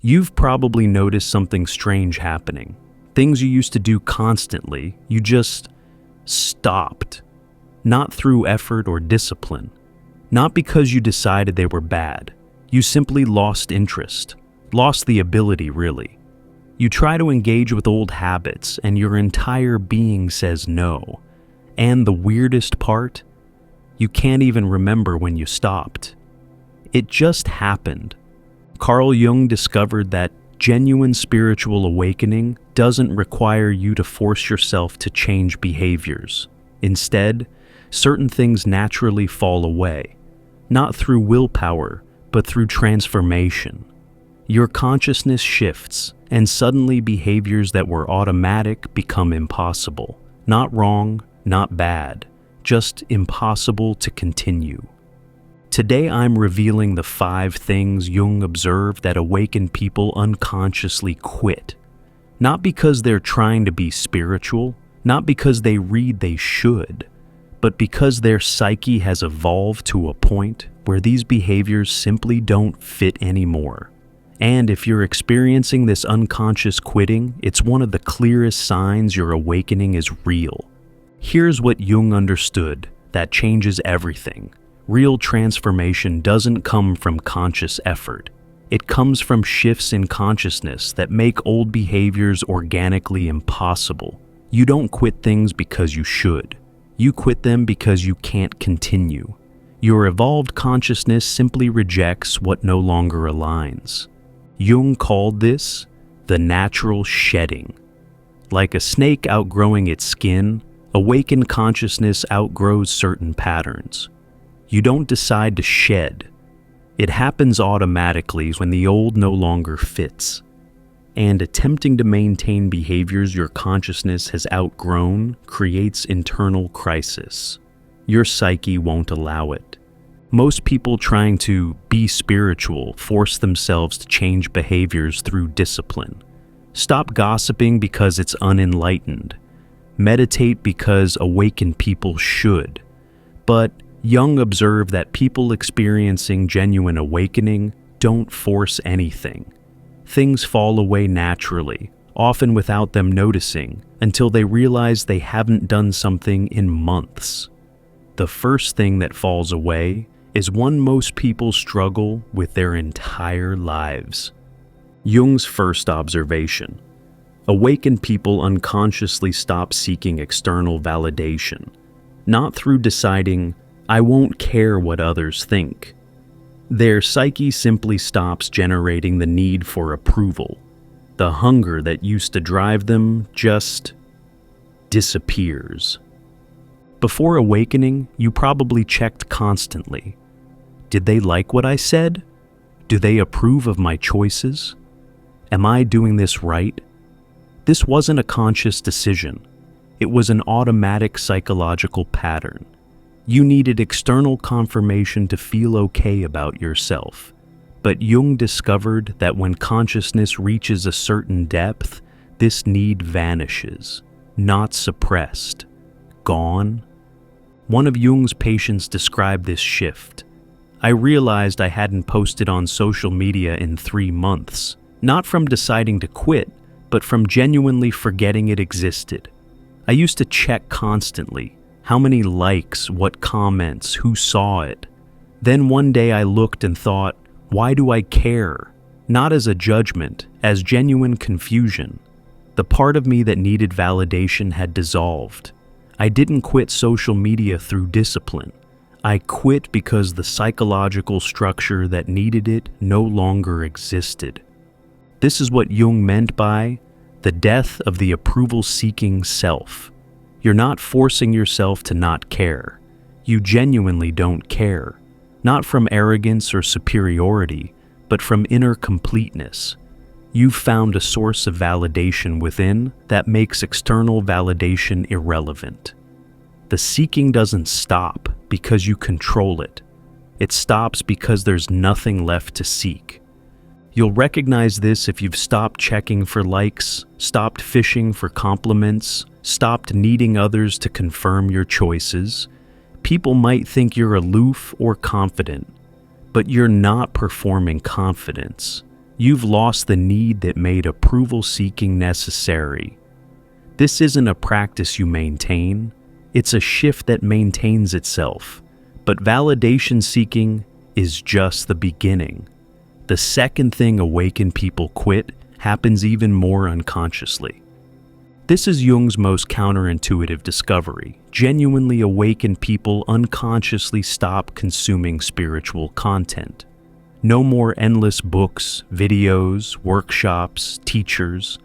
You've probably noticed something strange happening. Things you used to do constantly, you just stopped. Not through effort or discipline. Not because you decided they were bad. You simply lost interest. Lost the ability, really. You try to engage with old habits, and your entire being says no. And the weirdest part? You can't even remember when you stopped. It just happened. Carl Jung discovered that genuine spiritual awakening doesn't require you to force yourself to change behaviors. Instead, certain things naturally fall away, not through willpower, but through transformation. Your consciousness shifts, and suddenly behaviors that were automatic become impossible. Not wrong, not bad, just impossible to continue. Today I'm revealing the 5 things Jung observed that awakened people unconsciously quit. Not because they're trying to be spiritual, not because they read they should, but because their psyche has evolved to a point where these behaviors simply don't fit anymore. And if you're experiencing this unconscious quitting, it's one of the clearest signs your awakening is real. Here's what Jung understood that changes everything. Real transformation doesn't come from conscious effort. It comes from shifts in consciousness that make old behaviors organically impossible. You don't quit things because you should. You quit them because you can't continue. Your evolved consciousness simply rejects what no longer aligns. Jung called this the natural shedding. Like a snake outgrowing its skin, awakened consciousness outgrows certain patterns. You don't decide to shed. It happens automatically when the old no longer fits. And attempting to maintain behaviors your consciousness has outgrown creates internal crisis. Your psyche won't allow it. Most people trying to be spiritual force themselves to change behaviors through discipline. Stop gossiping because it's unenlightened. Meditate because awakened people should. But Jung observed that people experiencing genuine awakening don't force anything. Things fall away naturally, often without them noticing, until they realize they haven't done something in months. The first thing that falls away is one most people struggle with their entire lives. Jung's first observation. Awakened people unconsciously stop seeking external validation, not through deciding, I won't care what others think. Their psyche simply stops generating the need for approval. The hunger that used to drive them just disappears. Before awakening, you probably checked constantly. Did they like what I said? Do they approve of my choices? Am I doing this right? This wasn't a conscious decision. It was an automatic psychological pattern. You needed external confirmation to feel okay about yourself. But Jung discovered that when consciousness reaches a certain depth, this need vanishes, not suppressed, gone. One of Jung's patients described this shift. I realized I hadn't posted on social media in 3 months, not from deciding to quit, but from genuinely forgetting it existed. I used to check constantly, how many likes, what comments, who saw it. Then one day I looked and thought, why do I care? Not as a judgment, as genuine confusion. The part of me that needed validation had dissolved. I didn't quit social media through discipline. I quit because the psychological structure that needed it no longer existed. This is what Jung meant by the death of the approval-seeking self. You're not forcing yourself to not care. You genuinely don't care. Not from arrogance or superiority, but from inner completeness. You've found a source of validation within that makes external validation irrelevant. The seeking doesn't stop because you control it. It stops because there's nothing left to seek. You'll recognize this if you've stopped checking for likes, stopped fishing for compliments, stopped needing others to confirm your choices. People might think you're aloof or confident, but you're not performing confidence. You've lost the need that made approval-seeking necessary. This isn't a practice you maintain, it's a shift that maintains itself. But validation-seeking is just the beginning. The second thing awakened people quit happens even more unconsciously. This is Jung's most counterintuitive discovery. Genuinely awakened people unconsciously stop consuming spiritual content. No more endless books, videos, workshops, teachers,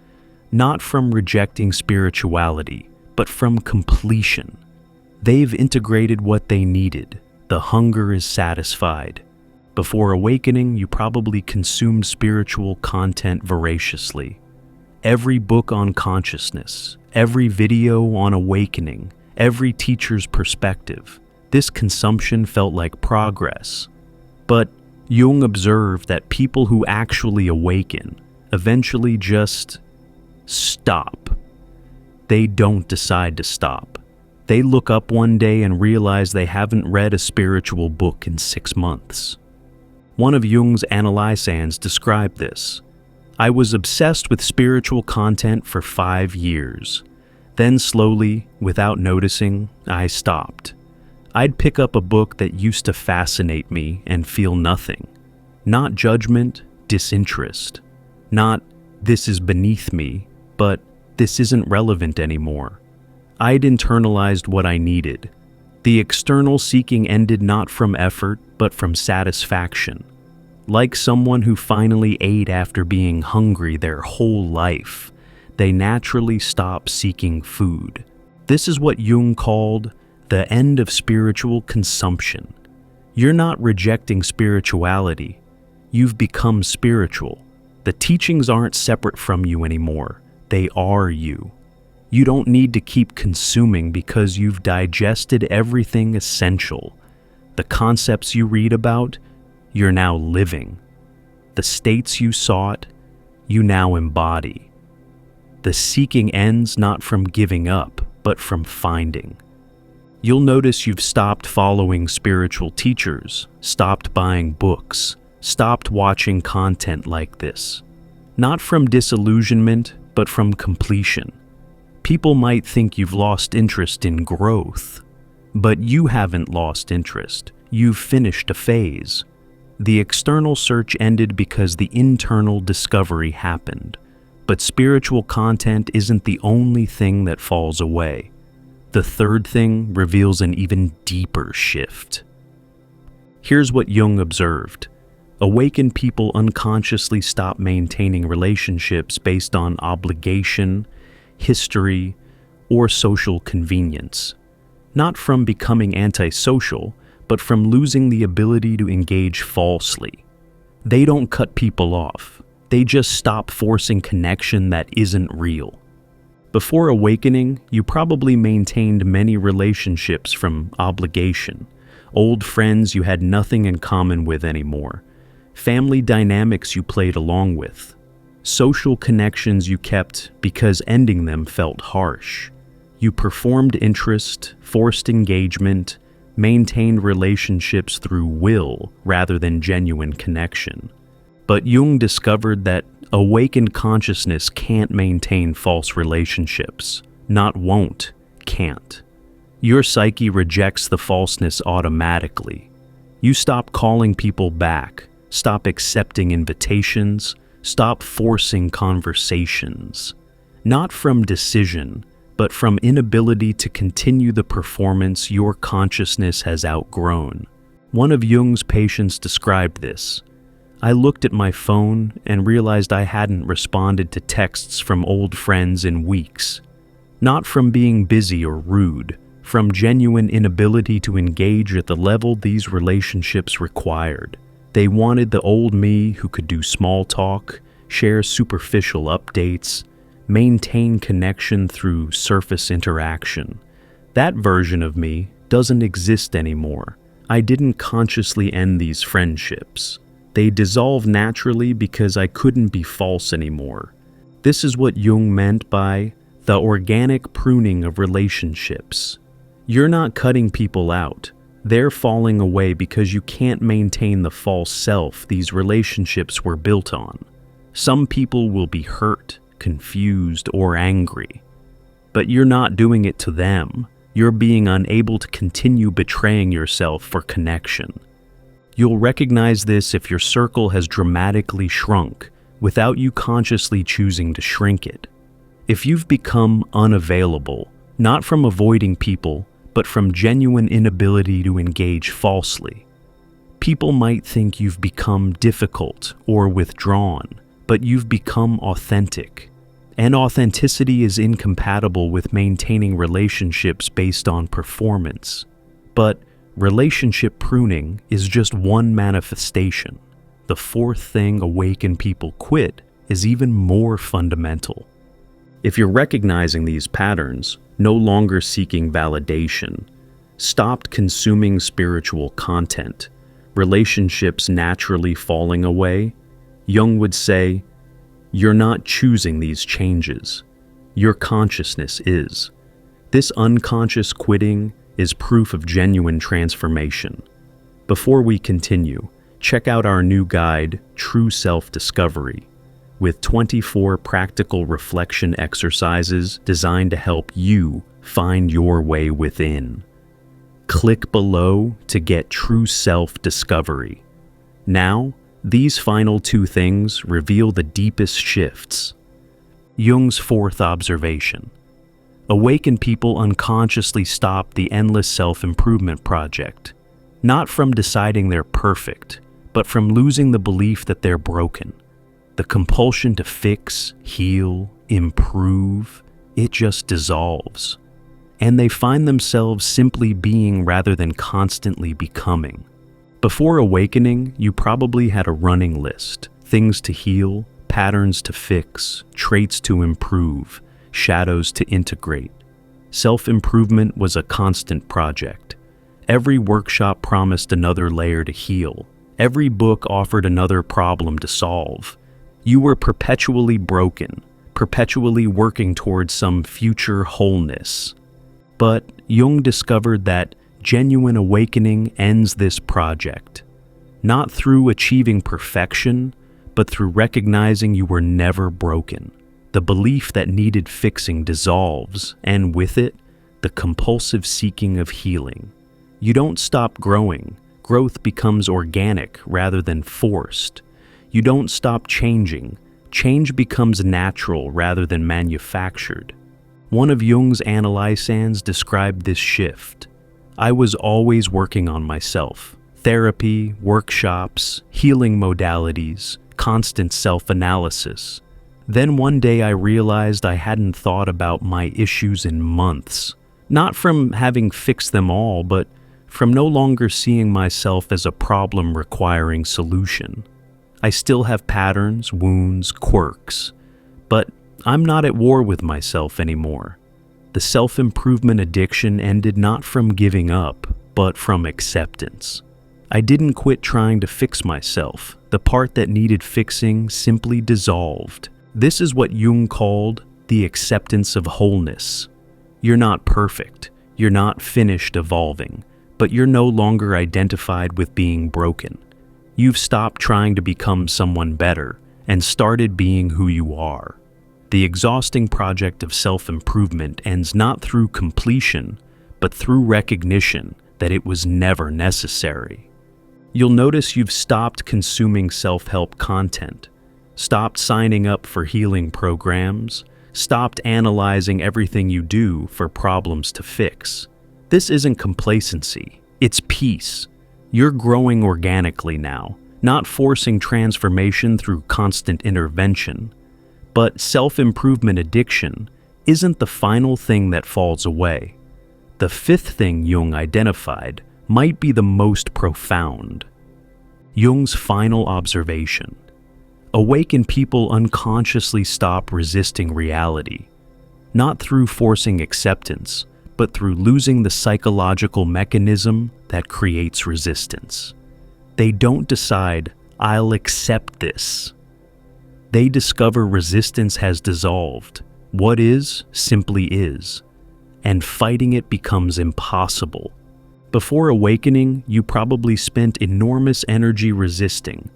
not from rejecting spirituality, but from completion. They've integrated what they needed. The hunger is satisfied. Before awakening, you probably consumed spiritual content voraciously. Every book on consciousness, every video on awakening, every teacher's perspective. This consumption felt like progress. But Jung observed that people who actually awaken eventually just stop. They don't decide to stop. They look up one day and realize they haven't read a spiritual book in 6 months. One of Jung's analysans described this. I was obsessed with spiritual content for 5 years. Then slowly, without noticing, I stopped. I'd pick up a book that used to fascinate me and feel nothing. Not judgment, disinterest. Not, this is beneath me, but this isn't relevant anymore. I'd internalized what I needed. The external seeking ended not from effort, but from satisfaction. Like someone who finally ate after being hungry their whole life, they naturally stop seeking food. This is what Jung called the end of spiritual consumption. You're not rejecting spirituality. You've become spiritual. The teachings aren't separate from you anymore. They are you. You don't need to keep consuming because you've digested everything essential. The concepts you read about, you're now living. The states you sought, you now embody. The seeking ends not from giving up, but from finding. You'll notice you've stopped following spiritual teachers, stopped buying books, stopped watching content like this. Not from disillusionment, but from completion. People might think you've lost interest in growth, but you haven't lost interest. You've finished a phase. The external search ended because the internal discovery happened. But spiritual content isn't the only thing that falls away. The third thing reveals an even deeper shift. Here's what Jung observed. Awakened people unconsciously stop maintaining relationships based on obligation, history, or social convenience. Not from becoming antisocial, but from losing the ability to engage falsely. They don't cut people off. They just stop forcing connection that isn't real. Before awakening, you probably maintained many relationships from obligation, old friends you had nothing in common with anymore, family dynamics you played along with, social connections you kept because ending them felt harsh. You performed interest, forced engagement, maintained relationships through will rather than genuine connection. But Jung discovered that awakened consciousness can't maintain false relationships. Not won't, can't. Your psyche rejects the falseness automatically. You stop calling people back, stop accepting invitations, stop forcing conversations. Not from decision, but from inability to continue the performance your consciousness has outgrown. One of Jung's patients described this. I looked at my phone and realized I hadn't responded to texts from old friends in weeks. Not from being busy or rude, from genuine inability to engage at the level these relationships required. They wanted the old me who could do small talk, share superficial updates, maintain connection through surface interaction. That version of me doesn't exist anymore. I didn't consciously end these friendships. They dissolve naturally because I couldn't be false anymore. This is what Jung meant by the organic pruning of relationships. You're not cutting people out. They're falling away because you can't maintain the false self these relationships were built on. Some people will be hurt, confused, or angry. But you're not doing it to them. You're being unable to continue betraying yourself for connection. You'll recognize this if your circle has dramatically shrunk without you consciously choosing to shrink it. If you've become unavailable, not from avoiding people, but from genuine inability to engage falsely. People might think you've become difficult or withdrawn, but you've become authentic. And authenticity is incompatible with maintaining relationships based on performance. But relationship pruning is just one manifestation. The fourth thing awakened people quit is even more fundamental. If you're recognizing these patterns, no longer seeking validation, stopped consuming spiritual content, relationships naturally falling away, Jung would say, you're not choosing these changes. Your consciousness is. This unconscious quitting is proof of genuine transformation. Before we continue, check out our new guide, True Self-Discovery, with 24 practical reflection exercises designed to help you find your way within. Click below to get True Self-Discovery. Now, these final two things reveal the deepest shifts. Jung's fourth observation. Awakened people unconsciously stop the endless self-improvement project, not from deciding they're perfect, but from losing the belief that they're broken. The compulsion to fix, heal, improve, it just dissolves. And they find themselves simply being rather than constantly becoming. Before awakening, you probably had a running list, things to heal, patterns to fix, traits to improve, shadows to integrate. Self-improvement was a constant project. Every workshop promised another layer to heal. Every book offered another problem to solve. You were perpetually broken, perpetually working towards some future wholeness. But Jung discovered that genuine awakening ends this project, not through achieving perfection, but through recognizing you were never broken. The belief that needed fixing dissolves, and with it, the compulsive seeking of healing. You don't stop growing. Growth becomes organic rather than forced. You don't stop changing. Change becomes natural rather than manufactured. One of Jung's analysans described this shift. I was always working on myself. Therapy, workshops, healing modalities, constant self-analysis. Then one day I realized I hadn't thought about my issues in months. Not from having fixed them all, but from no longer seeing myself as a problem requiring solution. I still have patterns, wounds, quirks, but I'm not at war with myself anymore. The self-improvement addiction ended not from giving up, but from acceptance. I didn't quit trying to fix myself. The part that needed fixing simply dissolved. This is what Jung called the acceptance of wholeness. You're not perfect. You're not finished evolving, but you're no longer identified with being broken. You've stopped trying to become someone better and started being who you are. The exhausting project of self-improvement ends not through completion, but through recognition that it was never necessary. You'll notice you've stopped consuming self-help content, stopped signing up for healing programs, stopped analyzing everything you do for problems to fix. This isn't complacency, it's peace. You're growing organically now, not forcing transformation through constant intervention. But self-improvement addiction isn't the final thing that falls away. The fifth thing Jung identified might be the most profound. Jung's final observation. Awakened people unconsciously stop resisting reality, not through forcing acceptance, but through losing the psychological mechanism that creates resistance. They don't decide, I'll accept this. They discover resistance has dissolved. What is, simply is. And fighting it becomes impossible. Before awakening, you probably spent enormous energy resisting.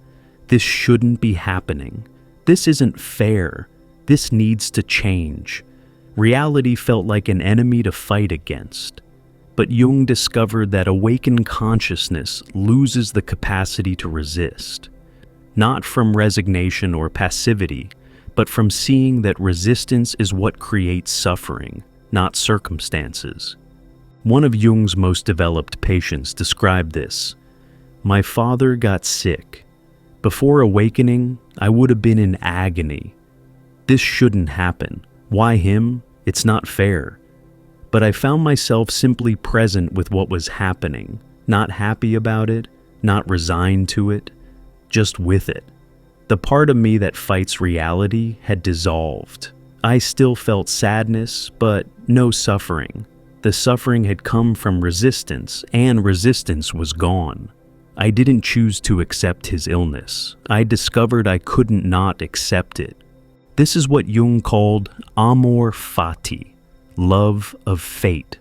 This shouldn't be happening. This isn't fair. This needs to change. Reality felt like an enemy to fight against. But Jung discovered that awakened consciousness loses the capacity to resist, not from resignation or passivity, but from seeing that resistance is what creates suffering, not circumstances. One of Jung's most developed patients described this. "My father got sick. Before awakening, I would have been in agony. This shouldn't happen. Why him? It's not fair. But I found myself simply present with what was happening, not happy about it, not resigned to it, just with it. The part of me that fights reality had dissolved. I still felt sadness, but no suffering. The suffering had come from resistance, and resistance was gone. I didn't choose to accept his illness. I discovered I couldn't not accept it." This is what Jung called amor fati, love of fate.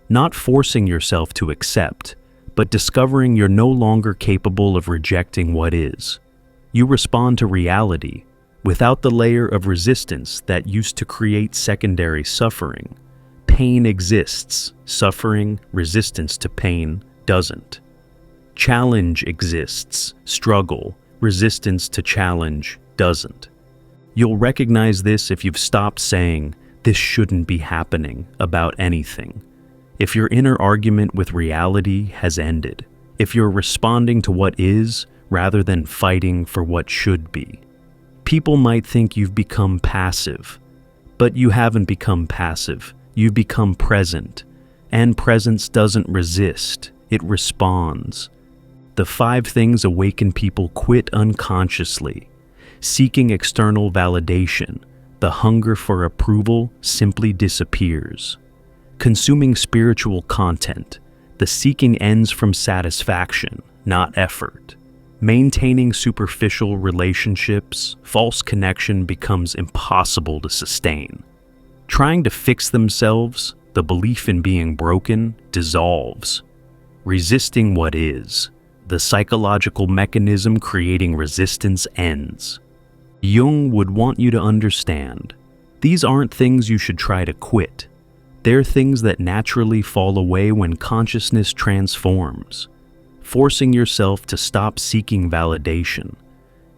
Not forcing yourself to accept, but discovering you're no longer capable of rejecting what is. You respond to reality without the layer of resistance that used to create secondary suffering. Pain exists, suffering, resistance to pain doesn't. Challenge exists, struggle, resistance to challenge doesn't. You'll recognize this if you've stopped saying, "This shouldn't be happening," about anything. If your inner argument with reality has ended. If you're responding to what is, rather than fighting for what should be. People might think you've become passive, but you haven't become passive. You've become present, and presence doesn't resist, it responds. The 5 things awakened people quit unconsciously. Seeking external validation, the hunger for approval simply disappears. Consuming spiritual content, the seeking ends from satisfaction, not effort. Maintaining superficial relationships, false connection becomes impossible to sustain. Trying to fix themselves, the belief in being broken, dissolves. Resisting what is, the psychological mechanism creating resistance ends. Jung would want you to understand, these aren't things you should try to quit. They're things that naturally fall away when consciousness transforms. Forcing yourself to stop seeking validation,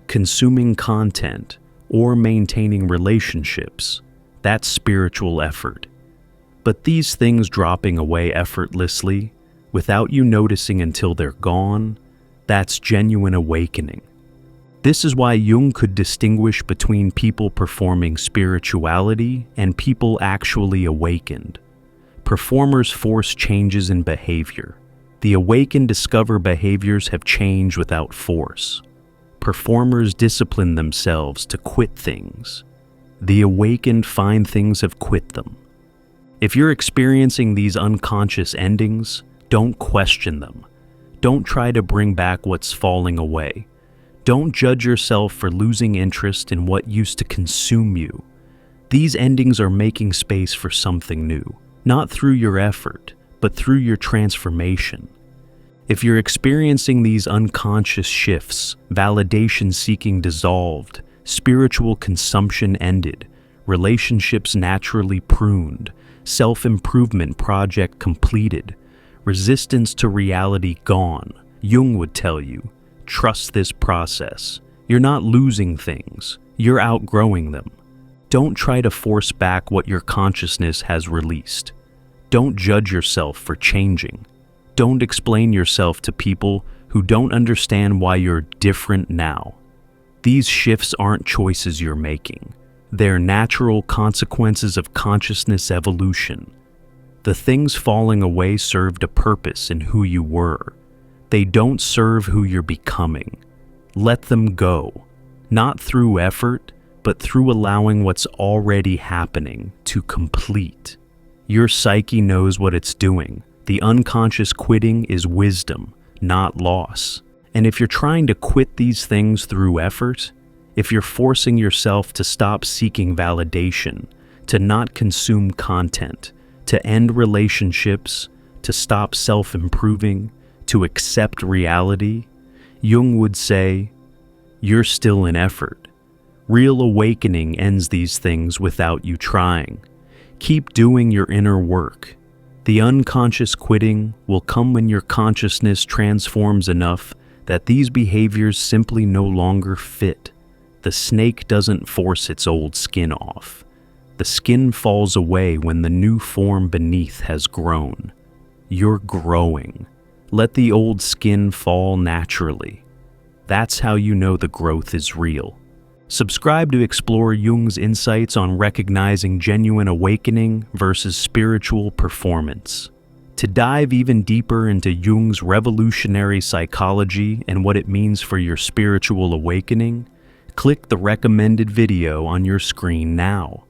consuming content, or maintaining relationships, that's spiritual effort. But these things dropping away effortlessly, without you noticing until they're gone, that's genuine awakening. This is why Jung could distinguish between people performing spirituality and people actually awakened. Performers force changes in behavior. The awakened discover behaviors have changed without force. Performers discipline themselves to quit things. The awakened find things have quit them. If you're experiencing these unconscious endings, don't question them. Don't try to bring back what's falling away. Don't judge yourself for losing interest in what used to consume you. These endings are making space for something new, not through your effort, but through your transformation. If you're experiencing these unconscious shifts, validation seeking dissolved, spiritual consumption ended, relationships naturally pruned, self-improvement project completed, resistance to reality gone, Jung would tell you, trust this process. You're not losing things, you're outgrowing them. Don't try to force back what your consciousness has released. Don't judge yourself for changing. Don't explain yourself to people who don't understand why you're different now. These shifts aren't choices you're making. They're natural consequences of consciousness evolution. The things falling away served a purpose in who you were. They don't serve who you're becoming. Let them go, not through effort, but through allowing what's already happening to complete. Your psyche knows what it's doing. The unconscious quitting is wisdom, not loss. And if you're trying to quit these things through effort, if you're forcing yourself to stop seeking validation, to not consume content, to end relationships, to stop self-improving, to accept reality, Jung would say, you're still in effort. Real awakening ends these things without you trying. Keep doing your inner work. The unconscious quitting will come when your consciousness transforms enough that these behaviors simply no longer fit. The snake doesn't force its old skin off. The skin falls away when the new form beneath has grown. You're growing. Let the old skin fall naturally. That's how you know the growth is real. Subscribe to explore Jung's insights on recognizing genuine awakening versus spiritual performance. To dive even deeper into Jung's revolutionary psychology and what it means for your spiritual awakening, click the recommended video on your screen now.